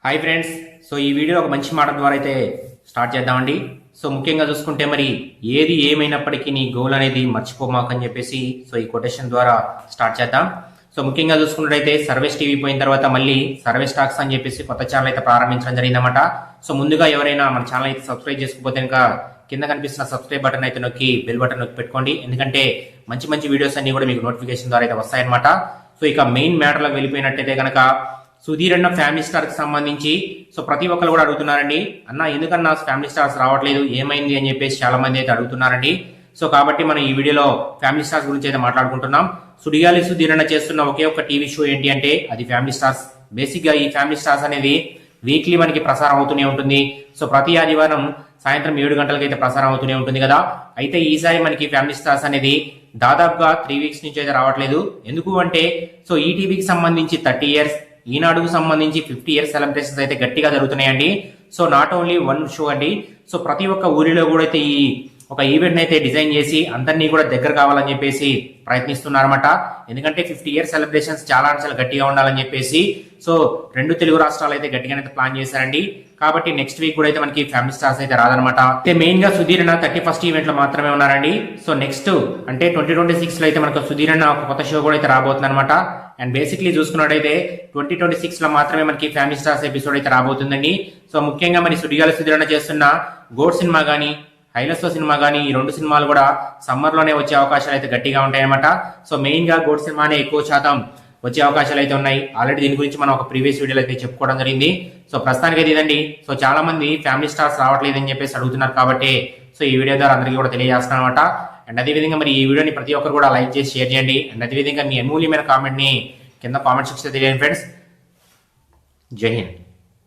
Hi friends. So ఈ video ఒక మంచి మాట ద్వారా అయితే స్టార్ట్ చేద్దామండి. సో ముఖ్యంగా చూసుకుంటే మరి ఏది ఏమైనప్పటికీ నీ గోల్ అనేది మర్చిపోమాకని చెప్పేసి సో ఈ కొటేషన్ ద్వారా స్టార్ట్ చేద్దాం. సో ముఖ్యంగా చూసుకున్నట్టయితే సర్వీస్ టీవీ పోయిన తర్వాత మళ్ళీ సర్వీస్ టాక్స్ అని చెప్పేసి కొత్త ఛానల్ అయితే ప్రారంభించడం జరిగిందన్నమాట. సో ముందుగా ఎవరైనా మన ఛానల్ అయితే సబ్స్క్రైబ్ చేసుకోకపోతే ఇంకా కింద కనిపిస్తున్న సబ్స్క్రైబ్ బటన్ అయితే నొక్కి బెల్ బటన్ నొక్కి పెట్టుకోండి. ఎందుకంటే మంచి మంచి వీడియోస్ అన్ని కూడా మీకు నోటిఫికేషన్ ద్వారా అయితే వస్తాయన్నమాట. సో ఇక మెయిన్ మ్యాటర్లోకి వెళ్ళిపోయినట్టయితే కనుక సుధీర్ అన్న ఫ్యామిలీ స్టార్ కి సంబంధించి సో ప్రతి ఒక్కరు కూడా అడుగుతున్నారండి, అన్న ఎందుకన్నా ఫ్యామిలీ స్టార్స్ రావట్లేదు, ఏమైంది అని చెప్పేసి చాలా మంది అయితే అడుగుతున్నారండి. సో కాబట్టి మనం ఈ వీడియోలో ఫ్యామిలీ స్టార్స్ గురించి అయితే మాట్లాడుకుంటున్నాం. సుడిగాలి సుధీర్ అన్న చేస్తున్న ఒకే ఒక్క టీవీ షో ఏంటి అంటే అది ఫ్యామిలీ స్టార్స్. బేసిక్ గా ఈ ఫ్యామిలీ స్టార్స్ అనేది వీక్లీ మనకి ప్రసారం అవుతూనే ఉంటుంది. సో ప్రతి ఆదివారం సాయంత్రం 7 గంటలకు అయితే ప్రసారం అవుతూనే ఉంటుంది కదా. అయితే ఈసారి మనకి ఫ్యామిలీ స్టార్స్ అనేది దాదాపుగా 3 వీక్స్ నుంచి అయితే రావట్లేదు. ఎందుకు అంటే సో ఈ టీవీకి సంబంధించి 30 ఇయర్స్, ఈనాడుకు సంబంధించి 50 ఇయర్స్ సెలబ్రేషన్స్ అయితే గట్టిగా జరుగుతున్నాయండి. So not only one show అండి. సో ప్రతి ఒక్క ఊరిలో కూడా అయితే ఈ ఒక ఈవెంట్ అయితే డిజైన్ చేసి అందరినీ కూడా దగ్గర కావాలని చెప్పేసి ప్రయత్నిస్తున్నారన్నమాట. ఎందుకంటే 50 ఇయర్స్ సెలబ్రేషన్స్ చాలా గట్టిగా ఉండాలని చెప్పేసి సో 2 తెలుగు రాష్ట్రాలు అయితే గట్టిగానైతే ప్లాన్ చేశారండి. కాబట్టి నెక్స్ట్ వీక్ కూడా అయితే మనకి ఫ్యామిలీ స్టార్స్ అయితే రాదనమాట. అయితే మెయిన్ గా సుధీర్ అన్న 31st ఈవెంట్ లో మాత్రమే ఉన్నారండి. సో నెక్స్ట్ అంటే 2026 లో అయితే మనకు సుధీర్ అన్న ఒక కొత్త షో కూడా అయితే రాబోతుంది అనమాట. అండ్ బేసిక్లీ చూసుకున్నట్టయితే 2026 లో మాత్రమే మనకి ఫ్యామిలీ స్టార్స్ ఎపిసోడ్ అయితే రాబోతుందండి. సో ముఖ్యంగా మరి సుడిగాలి సుధీర్ అన్న చేస్తున్న గోడ్ సినిమా గానీ హైలస్తో సినిమా కానీ ఈ 2 సినిమాలు కూడా సమ్మర్ లోనే వచ్చే అవకాశాలు అయితే గట్టిగా ఉంటాయన్నమాట. సో మెయిన్ గా గోడ్ సినిమానే ఎక్కువ శాతం వచ్చే అవకాశాలు అయితే ఉన్నాయి. ఆల్రెడీ దీని గురించి మనం ఒక ప్రీవియస్ వీడియోలో అయితే చెప్పుకోవడం జరిగింది. సో ప్రస్తుతానికి అయితే ఇదండి. సో చాలా మంది ఫ్యామిలీ స్టార్స్ రావట్లేదు అని చెప్పేసి అడుగుతున్నారు కాబట్టి సో ఈ వీడియో ద్వారా అందరికీ కూడా తెలియజేస్తాను అనమాట. అండ్ అదేవిధంగా మరి ఈ వీడియోని ప్రతి ఒక్కరు కూడా లైక్ చేసి షేర్ చేయండి. అండ్ అదేవిధంగా మీ అమూల్యమైన కామెంట్ ని కింద కామెంట్ సెక్షన్ తెలియండి ఫ్రెండ్స్. జై హింద్.